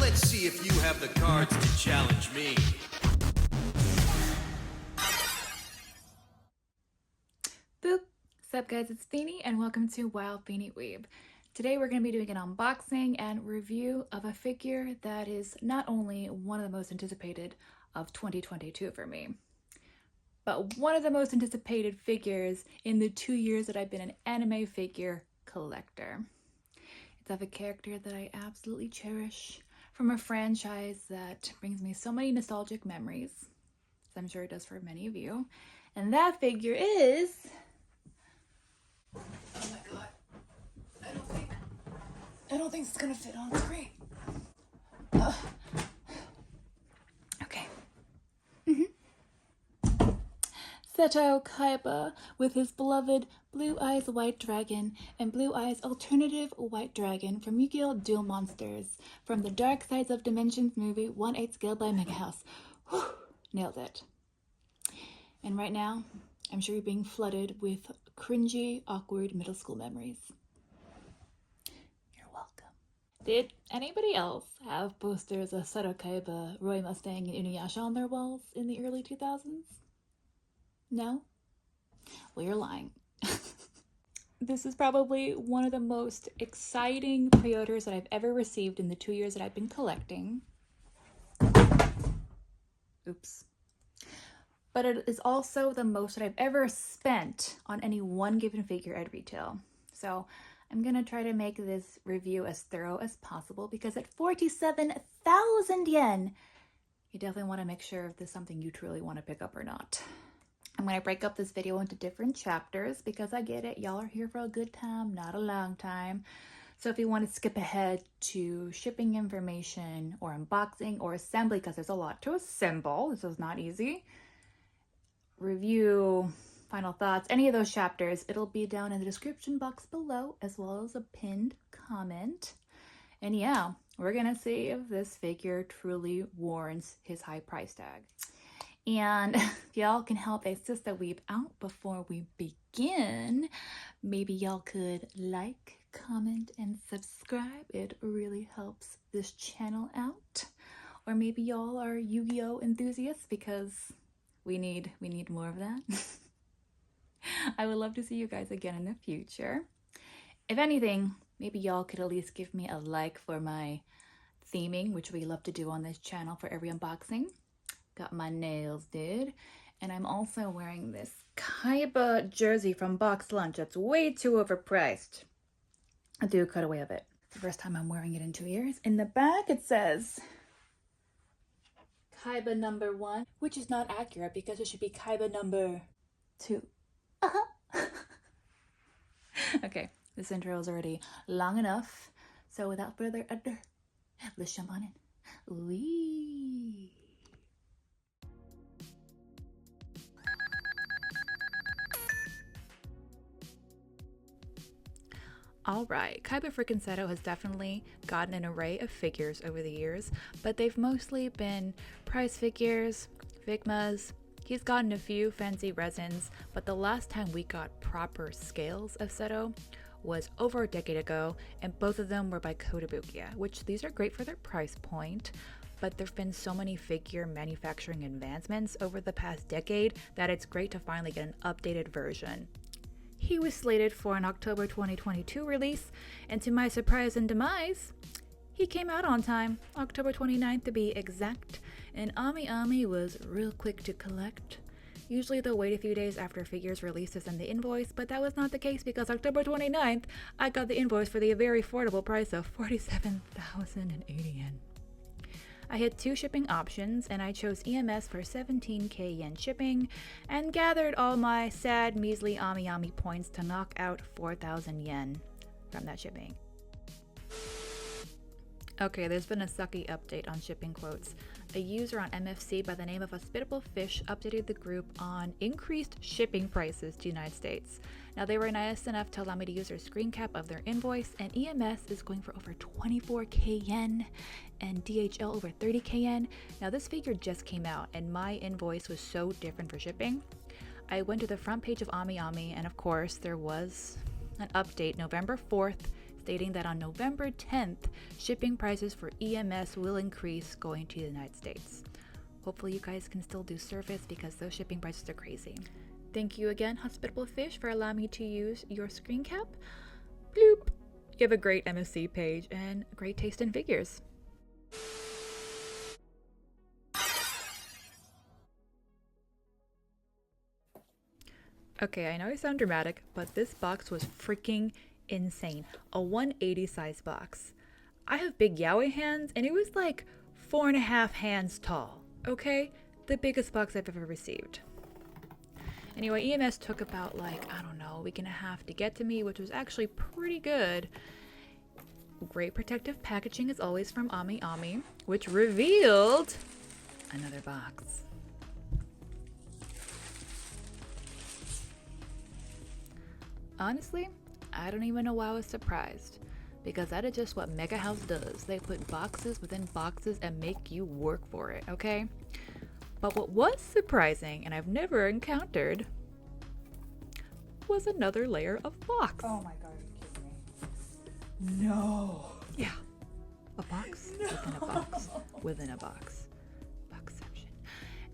Let's see if you have the cards to challenge me. Boop! What's up guys, it's Feeny and welcome to Wild Feeny Weeb. Today we're going to be doing an unboxing and review of a figure that is not only one of the most anticipated of 2022 for me, but one of the most anticipated figures in the 2 years that I've been an anime figure collector. It's of a character that I absolutely cherish from a franchise that brings me so many nostalgic memories, as I'm sure it does for many of you. And that figure is... oh my god. I don't think it's gonna fit on screen. Okay. SETO-Kaiba with his beloved Blue Eyes White Dragon and Blue Eyes Alternative White Dragon from Yu-Gi-Oh! Duel Monsters from the Dark Sides of Dimensions movie 1/8 scale by Megahouse. Whew, nailed it. And right now, I'm sure you're being flooded with cringy, awkward middle school memories. You're welcome. Did anybody else have posters of SETO-Kaiba, Roy Mustang, and Inuyasha on their walls in the early 2000s? No? Well, you're lying. This is probably one of the most exciting pre-orders that I've ever received in the 2 years that I've been collecting. Oops. But it is also the most that I've ever spent on any one given figure at retail. So I'm gonna try to make this review as thorough as possible because at 47,000 yen, you definitely want to make sure if this is something you truly want to pick up or not. I'm going to break up this video into different chapters because I get it. Y'all are here for a good time, not a long time. So if you want to skip ahead to shipping information or unboxing or assembly, because there's a lot to assemble, this is not easy, review, final thoughts, any of those chapters, it'll be down in the description box below as well as a pinned comment. And yeah, we're going to see if this figure truly warrants his high price tag. And if y'all can help a sister weeb out before we begin, maybe y'all could like, comment, and subscribe. It really helps this channel out. Or maybe y'all are Yu-Gi-Oh enthusiasts because we need more of that. I would love to see you guys again in the future. If anything, maybe y'all could at least give me a like for my theming, which we love to do on this channel for every unboxing. Got my nails did, and I'm also wearing this Kaiba jersey from Box Lunch that's way too overpriced. I'll do a cutaway of it. It's the first time I'm wearing it in 2 years. In the back it says Kaiba number 1, which is not accurate because it should be Kaiba number 2. Okay, this intro is already long enough, so without further ado, let's jump on in. Wee. Alright, Kaiba freaking Seto has definitely gotten an array of figures over the years, but they've mostly been price figures, Figmas. He's gotten a few fancy resins, but the last time we got proper scales of Seto was over a decade ago, and both of them were by Kotobukiya, which these are great for their price point, but there've been so many figure manufacturing advancements over the past decade that it's great to finally get an updated version. He was slated for an October 2022 release, and to my surprise and demise, he came out on time, October 29th to be exact, and Ami was real quick to collect. Usually they'll wait a few days after a figure's release to send the invoice, but that was not the case because October 29th, I got the invoice for the very affordable price of 47,080 yen. I had 2 shipping options, and I chose EMS for 17k yen shipping, and gathered all my sad, measly Ami points to knock out 4,000 yen from that shipping. Okay, there's been a sucky update on shipping quotes. A user on MFC by the name of Hospitable Fish updated the group on increased shipping prices to the United States. Now, they were nice enough to allow me to use their screen cap of their invoice, and EMS is going for over 24k yen and DHL over 30k yen. Now, this figure just came out, and my invoice was so different for shipping. I went to the front page of Ami, and of course, there was an update November 4th, stating that on November 10th, shipping prices for EMS will increase going to the United States. Hopefully you guys can still do service because those shipping prices are crazy. Thank you again, Hospitable Fish, for allowing me to use your screen cap. Bloop! You have a great MSC page and great taste in figures. Okay, I know I sound dramatic, but this box was freaking insane. A 180 size box. I have big yaoi hands and it was like 4.5 hands tall. Okay? The biggest box I've ever received. Anyway, EMS took about a week and a half to get to me, which was actually pretty good. Great protective packaging as always from Ami Ami, which revealed another box. Honestly, I don't even know why I was surprised, because that is just what Megahouse does. They put boxes within boxes and make you work for it, okay? But what was surprising, and I've never encountered, was another layer of box. Oh my god, are you kidding me? No. Yeah. A box within a box within a box. Boxception.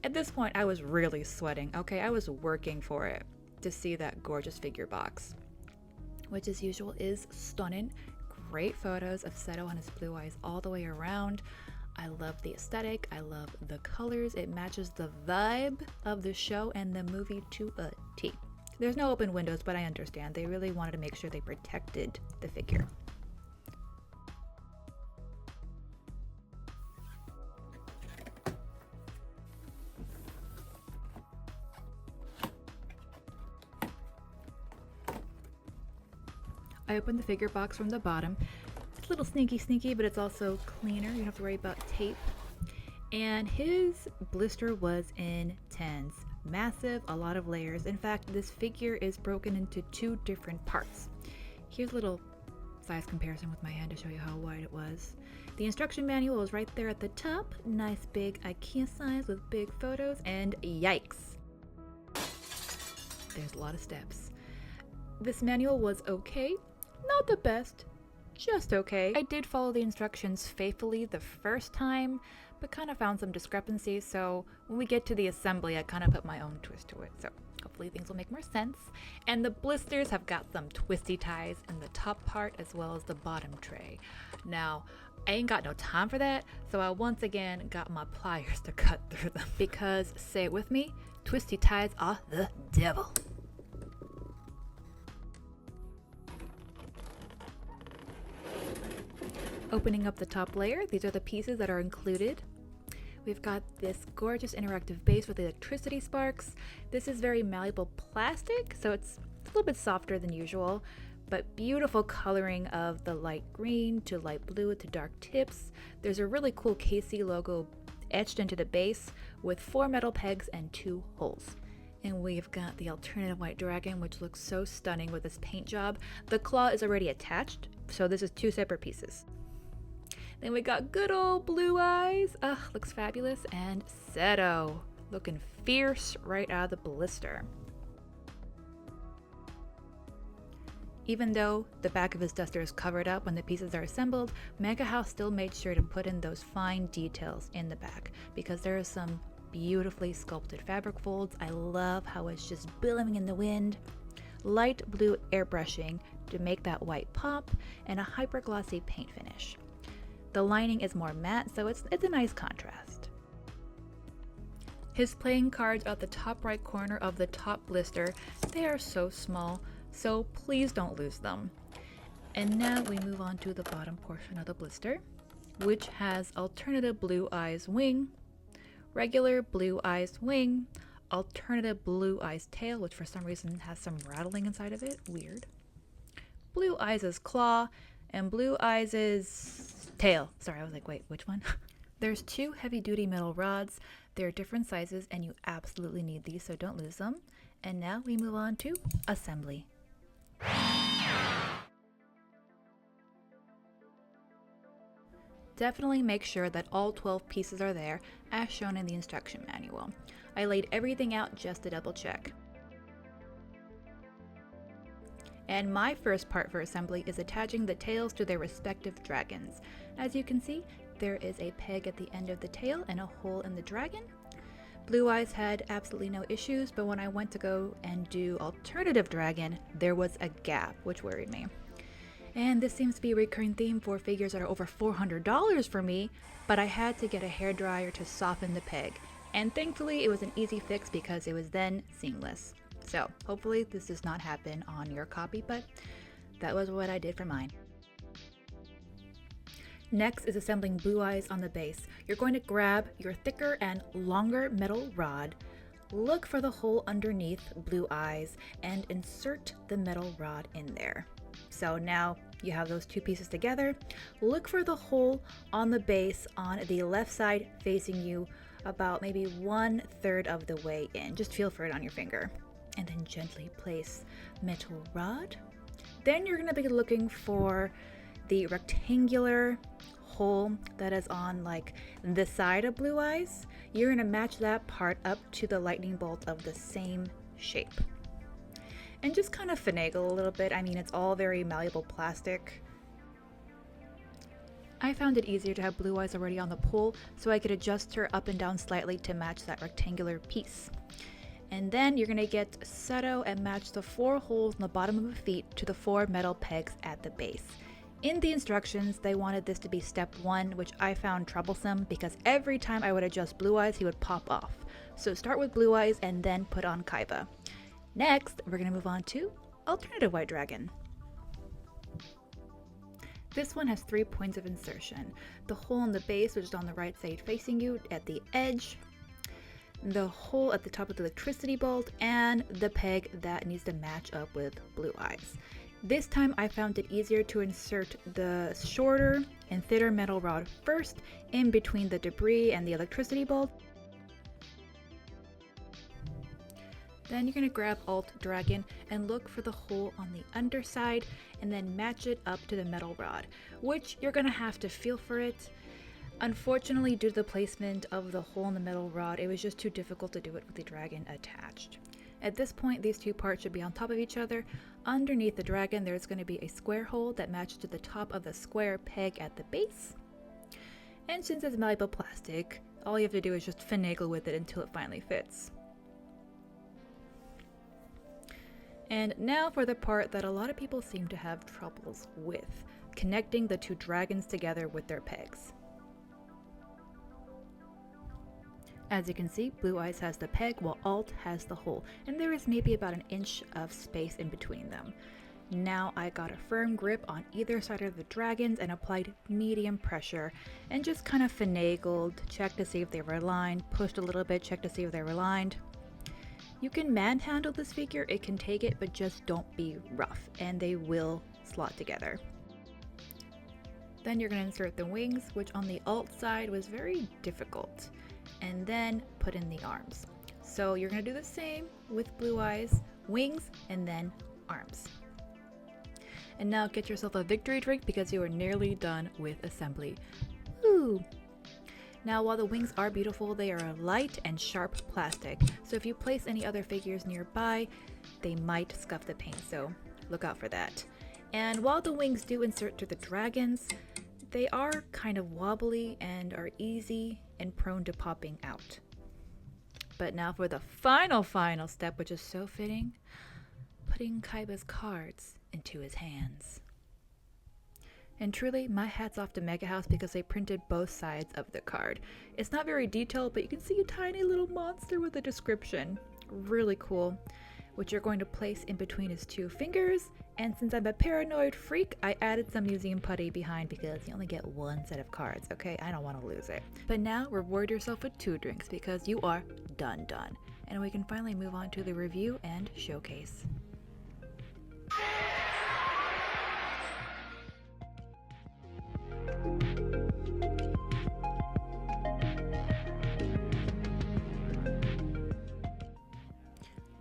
At this point, I was really sweating, okay? I was working for it to see that gorgeous figure box, which as usual is stunning. Great photos of Seto and his blue eyes all the way around. I love the aesthetic. I love the colors. It matches the vibe of the show and the movie to a T. There's no open windows, but I understand. They really wanted to make sure they protected the figure. I opened the figure box from the bottom. It's a little sneaky, but it's also cleaner. You don't have to worry about tape. And his blister was intense. Massive, a lot of layers. In fact, this figure is broken into 2 different parts. Here's a little size comparison with my hand to show you how wide it was. The instruction manual is right there at the top. Nice big IKEA size with big photos, and yikes. There's a lot of steps. This manual was okay. Not the best, just okay. I did follow the instructions faithfully the first time, but kind of found some discrepancies, so when we get to the assembly, I kind of put my own twist to it, so hopefully things will make more sense. And the blisters have got some twisty ties in the top part as well as the bottom tray. Now, I ain't got no time for that, so I once again got my pliers to cut through them, because, say it with me, twisty ties are the devil. Opening up the top layer, these are the pieces that are included. We've got this gorgeous interactive base with electricity sparks. This is very malleable plastic, so it's a little bit softer than usual, but beautiful coloring of the light green to light blue to dark tips. There's a really cool KC logo etched into the base with 4 metal pegs and 2 holes. And we've got the alternative white dragon, which looks so stunning with this paint job. The claw is already attached, so this is 2 separate pieces. Then we got good old blue eyes. Ugh, looks fabulous. And Seto, looking fierce right out of the blister. Even though the back of his duster is covered up when the pieces are assembled, Megahouse still made sure to put in those fine details in the back, because there are some beautifully sculpted fabric folds. I love how it's just billowing in the wind. Light blue airbrushing to make that white pop, and a hyper glossy paint finish. The lining is more matte, so it's a nice contrast. His playing cards are at the top right corner of the top blister. They are so small, so please don't lose them. And now we move on to the bottom portion of the blister, which has alternative blue eyes wing, regular blue eyes wing, alternative blue eyes tail, which for some reason has some rattling inside of it, weird. Blue eyes' claw, and blue eyes' tail. Sorry, I was like, wait, which one? There's 2 heavy-duty metal rods. They're different sizes, and you absolutely need these, so don't lose them. And now we move on to assembly. Definitely make sure that all 12 pieces are there, as shown in the instruction manual. I laid everything out just to double check. And my first part for assembly is attaching the tails to their respective dragons. As you can see, there is a peg at the end of the tail and a hole in the dragon. Blue Eyes had absolutely no issues, but when I went to go and do alternative dragon, there was a gap, which worried me. And this seems to be a recurring theme for figures that are over $400 for me, but I had to get a hairdryer to soften the peg. And thankfully it was an easy fix because it was then seamless. So hopefully this does not happen on your copy, but that was what I did for mine. Next is assembling Blue Eyes on the base. You're going to grab your thicker and longer metal rod, look for the hole underneath Blue Eyes, and insert the metal rod in there. So now you have those two pieces together. Look for the hole on the base on the left side facing you about maybe 1/3 of the way in. Just feel for it on your finger. And then gently place metal rod. Then you're going to be looking for the rectangular hole that is on like the side of Blue Eyes. You're going to match that part up to the lightning bolt of the same shape. And just kind of finagle a little bit. I mean, it's all very malleable plastic. I found it easier to have Blue Eyes already on the pole so I could adjust her up and down slightly to match that rectangular piece. And then you're going to get SETO and match the 4 holes on the bottom of the feet to the 4 metal pegs at the base. In the instructions, they wanted this to be step 1, which I found troublesome because every time I would adjust Blue Eyes, he would pop off. So start with Blue Eyes and then put on Kaiba. Next, we're going to move on to Alternative White Dragon. This one has 3 points of insertion. The hole in the base, which is on the right side facing you at the edge, the hole at the top of the electricity bolt, and the peg that needs to match up with Blue Eyes. This time I found it easier to insert the shorter and thinner metal rod first in between the debris and the electricity bolt. Then you're going to grab Alt Dragon and look for the hole on the underside and then match it up to the metal rod, which you're going to have to feel for it. Unfortunately, due to the placement of the hole in the metal rod, it was just too difficult to do it with the dragon attached. At this point, these two parts should be on top of each other. Underneath the dragon, there's going to be a square hole that matches to the top of the square peg at the base. And since it's malleable plastic, all you have to do is just finagle with it until it finally fits. And now for the part that a lot of people seem to have troubles with, connecting the two dragons together with their pegs. As you can see, Blue Eyes has the peg while Alt has the hole, and there is maybe about 1 inch of space in between them. Now I got a firm grip on either side of the dragons and applied medium pressure and just kind of finagled, checked to see if they were aligned, pushed a little bit, checked to see if they were aligned. You can manhandle this figure, it can take it, but just don't be rough and they will slot together. Then you're going to insert the wings, which on the Alt side was very difficult, and then put in the arms. So you're going to do the same with Blue Eyes, wings, and then arms. And now get yourself a victory drink because you are nearly done with assembly. Woo! Now while the wings are beautiful, they are a light and sharp plastic, so if you place any other figures nearby, they might scuff the paint, so look out for that. And while the wings do insert to the dragons, they are kind of wobbly and are easy and prone to popping out. But now for the final step, which is so fitting, putting Kaiba's cards into his hands. And truly, my hat's off to Megahouse because they printed both sides of the card. It's not very detailed, but you can see a tiny little monster with a description. Really cool. Which you're going to place in between his 2 fingers. And since I'm a paranoid freak, I added some museum putty behind because you only get 1 set of cards, okay? I don't want to lose it. But now, reward yourself with 2 drinks because you are done. And we can finally move on to the review and showcase.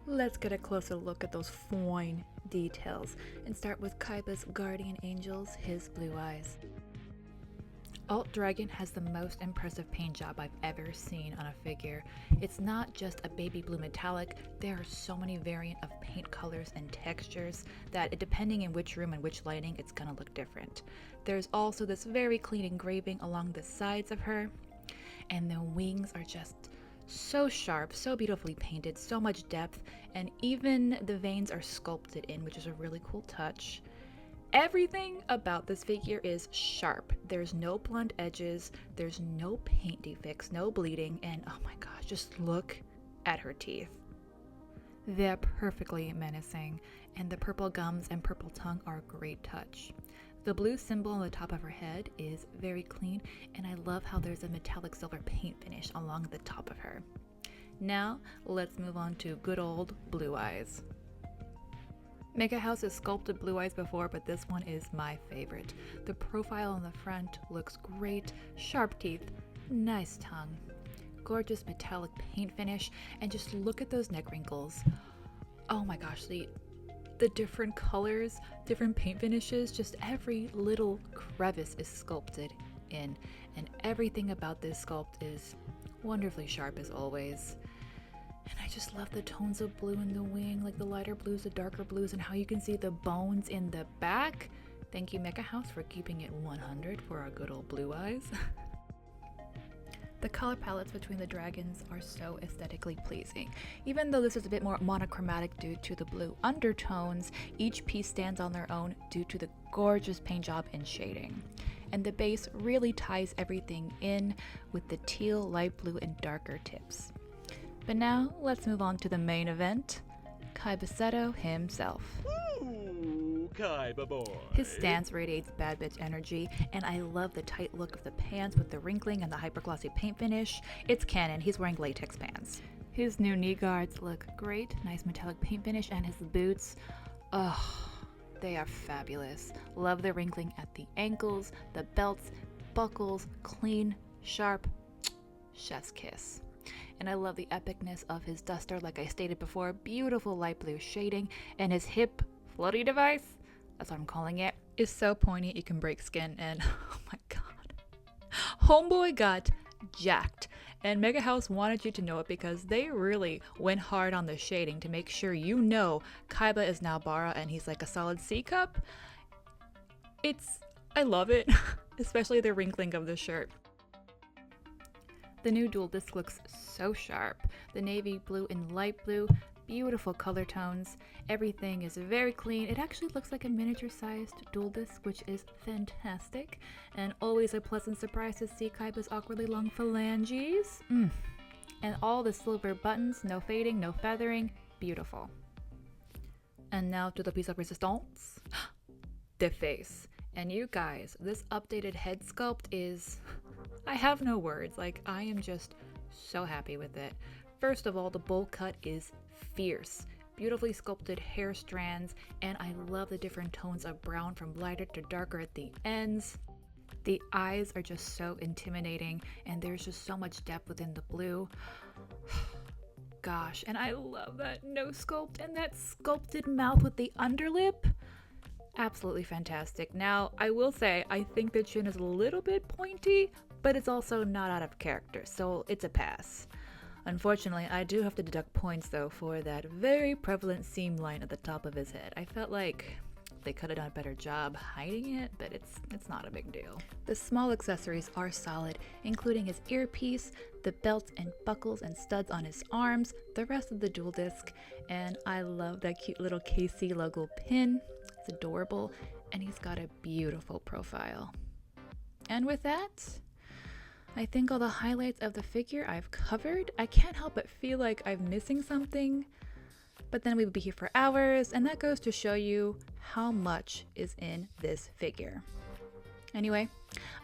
Let's get a closer look at those fine details and start with Kaiba's guardian angels, his Blue Eyes. Alt Dragon has the most impressive paint job I've ever seen on a figure. It's not just a baby blue metallic, there are so many variant of paint colors and textures that depending in which room and which lighting, it's gonna look different. There's also this very clean engraving along the sides of her, and the wings are just so sharp, so beautifully painted, so much depth, and even the veins are sculpted in, which is a really cool touch. Everything about this figure is sharp. There's no blunt edges, there's no paint defects, no bleeding, and oh my gosh, just look at her teeth. They're perfectly menacing, and the purple gums and purple tongue are a great touch. The blue symbol on the top of her head is very clean, and I love how there's a metallic silver paint finish along the top of her. Now, let's move on to good old Blue Eyes. Megahouse has sculpted Blue Eyes before, but this one is my favorite. The profile on the front looks great, sharp teeth, nice tongue, gorgeous metallic paint finish, and just look at those neck wrinkles. Oh my gosh, the different colors, different paint finishes, just every little crevice is sculpted in, and everything about this sculpt is wonderfully sharp as always. And I just love the tones of blue in the wing, like the lighter blues, the darker blues, and how you can see the bones in the back. Thank you, Megahouse, for keeping it 100 for our good old Blue Eyes. The color palettes between the dragons are so aesthetically pleasing. Even though this is a bit more monochromatic due to the blue undertones, each piece stands on their own due to the gorgeous paint job and shading. And the base really ties everything in with the teal, light blue, and darker tips. But now, let's move on to the main event, KAIBA SETO himself. Ooh, Kaiba boy. His stance radiates bad bitch energy, and I love the tight look of the pants with the wrinkling and the hyperglossy paint finish. It's canon, he's wearing latex pants. His new knee guards look great, nice metallic paint finish, and his boots, they are fabulous. Love the wrinkling at the ankles, the belts, buckles, clean, sharp, chef's kiss. And I love the epicness of his duster, like I stated before, beautiful light blue shading, and his hip floaty device, that's what I'm calling it, is so pointy it can break skin, and oh my god. Homeboy got jacked, and Megahouse wanted you to know it because they really went hard on the shading to make sure you know KAIBA is now Bara and he's like a solid C cup. I love it, especially the wrinkling of the shirt. The new dual disc looks so sharp. The navy blue and light blue, beautiful color tones. Everything is very clean. It actually looks like a miniature-sized dual disc, which is fantastic. And always a pleasant surprise to see KAIBA's awkwardly long phalanges. And all the silver buttons, no fading, no feathering, beautiful. And now to the piece of resistance, the face. And you guys, this updated head sculpt is... I have no words, like I am just so happy with it. First of all, the bowl cut is fierce. Beautifully sculpted hair strands, and I love the different tones of brown from lighter to darker at the ends. The eyes are just so intimidating, and there's just so much depth within the blue. Gosh, and I love that nose sculpt and that sculpted mouth with the underlip. Absolutely fantastic. Now, I will say, I think the chin is a little bit pointy, but it's also not out of character, so it's a pass. Unfortunately, I do have to deduct points though for that very prevalent seam line at the top of his head. I felt like they could have done a better job hiding it, but it's not a big deal. The small accessories are solid, including his earpiece, the belts and buckles and studs on his arms, the rest of the dual disc, and I love that cute little KC logo pin. It's adorable, and he's got a beautiful profile. And with that, I think all the highlights of the figure I've covered. I can't help but feel like I'm missing something, but then we would be here for hours, and that goes to show you how much is in this figure. Anyway,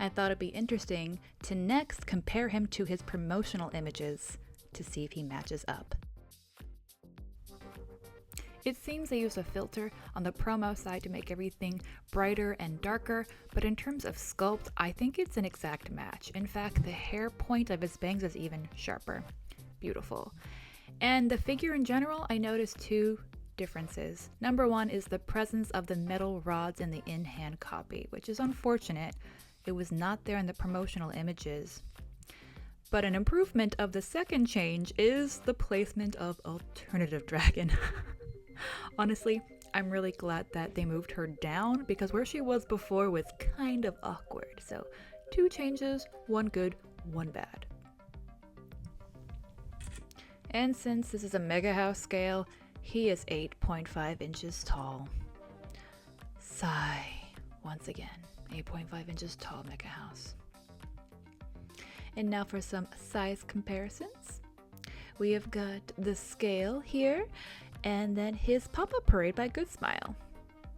I thought it'd be interesting to next compare him to his promotional images to see if he matches up. It seems they used a filter on the promo side to make everything brighter and darker, but in terms of sculpt, I think it's an exact match. In fact, the hair point of his bangs is even sharper. Beautiful. And the figure in general, I noticed two differences. Number one is the presence of the metal rods in the in-hand copy, which is unfortunate. It was not there in the promotional images. But an improvement of the second change is the placement of Alternative Dragon. Honestly, I'm really glad that they moved her down because where she was before was kind of awkward. So 2 changes, 1 good, 1 bad. And since this is a Megahouse scale, he is 8.5 inches tall. Sigh. Once again, 8.5 inches tall Megahouse. And now for some size comparisons. We have got the scale here, and then his pop-up parade by Good Smile.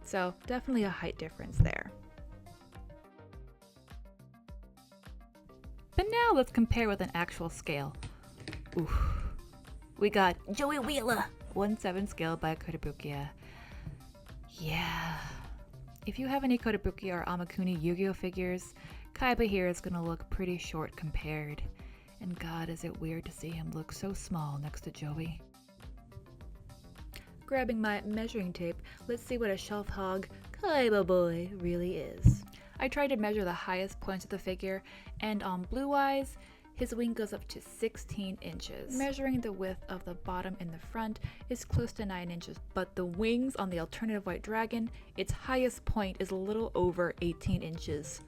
So definitely a height difference there. But now let's compare with an actual scale. Oof. We got Joey Wheeler, 1/7 scale by Kotobukiya. Yeah. If you have any Kotobukiya or Amakuni Yu-Gi-Oh figures, Kaiba here is gonna look pretty short compared. And God, is it weird to see him look so small next to Joey. Grabbing my measuring tape, let's see what a shelf hog Kaiba boy really is. I tried to measure the highest points of the figure, and on Blue Eyes, his wing goes up to 16 inches. Measuring the width of the bottom and the front is close to 9 inches, but the wings on the alternative white dragon, its highest point is a little over 18 inches.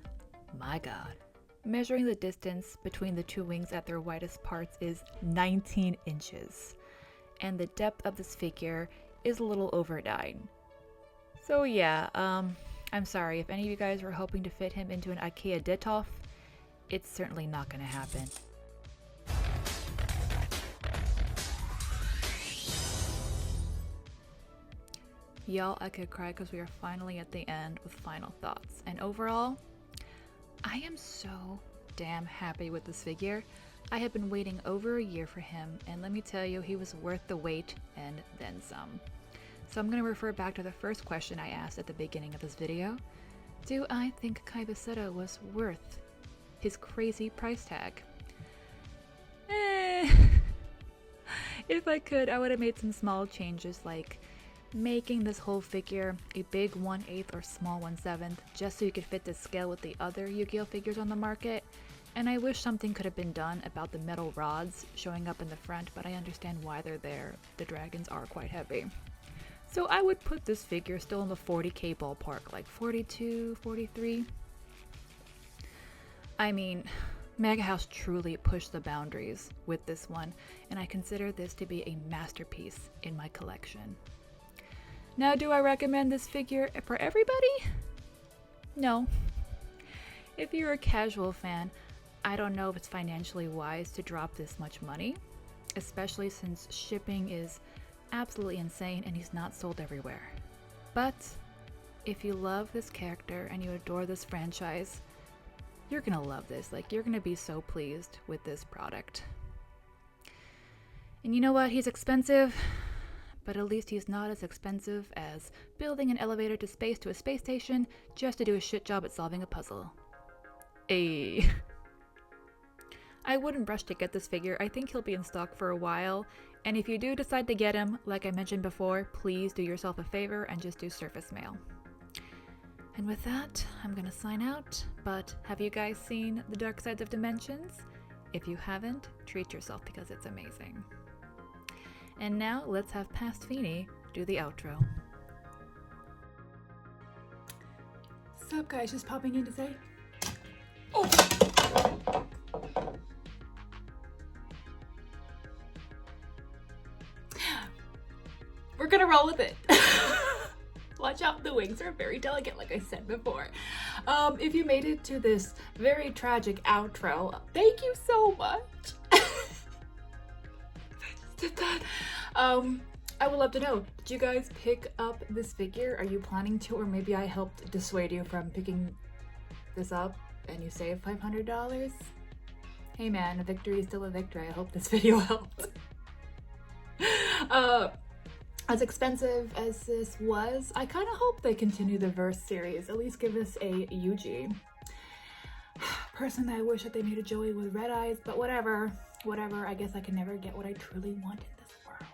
My God. Measuring the distance between the 2 wings at their widest parts is 19 inches. And the depth of this figure is a little over 9. So yeah, I'm sorry, if any of you guys were hoping to fit him into an IKEA Detolf, it's certainly not gonna happen. Y'all, I could cry because we are finally at the end with final thoughts. And overall, I am so damn happy with this figure. I have been waiting over a year for him, and let me tell you, he was worth the wait and then some. So I'm going to refer back to the first question I asked at the beginning of this video. Do I think Kaiba SETO was worth his crazy price tag? If I could, I would have made some small changes like making this whole figure a big 1/8 or small 1/7 just so you could fit the scale with the other Yu-Gi-Oh figures on the market. And I wish something could have been done about the metal rods showing up in the front, but I understand why they're there. The dragons are quite heavy. So I would put this figure still in the 40k ballpark, like 42, 43. I mean, Megahouse truly pushed the boundaries with this one, and I consider this to be a masterpiece in my collection. Now, do I recommend this figure for everybody? No. If you're a casual fan, I don't know if it's financially wise to drop this much money, especially since shipping is absolutely insane and he's not sold everywhere. But if you love this character and you adore this franchise, you're gonna love this. Like, you're gonna be so pleased with this product. And you know what? He's expensive, but at least he's not as expensive as building an elevator to space to a space station just to do a shit job at solving a puzzle. Ayy. I wouldn't rush to get this figure. I think he'll be in stock for a while, and if you do decide to get him, like I mentioned before, please do yourself a favor and just do surface mail. And with that, I'm gonna sign out, but have you guys seen The Dark Sides of Dimensions? If you haven't, treat yourself because it's amazing. And now let's have Past Feeny do the outro. Sup guys, just popping in to say, we're gonna roll with it. Watch out, the wings are very delicate, like I said before. If you made it to this very tragic outro, thank you so much. I just did that. I would love to know, did you guys pick up this figure? Are you planning to, or maybe I helped dissuade you from picking this up and you saved $500? Hey man, a victory is still a victory. I hope this video helped. As expensive as this was, I kind of hope they continue the Verse series, at least give us a Yugi. Personally, I wish that they made a Joey with red eyes, but whatever, I guess I can never get what I truly want in this world.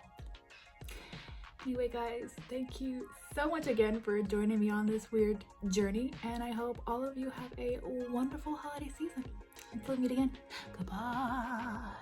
Anyway guys, thank you so much again for joining me on this weird journey, and I hope all of you have a wonderful holiday season. Until we meet again, goodbye.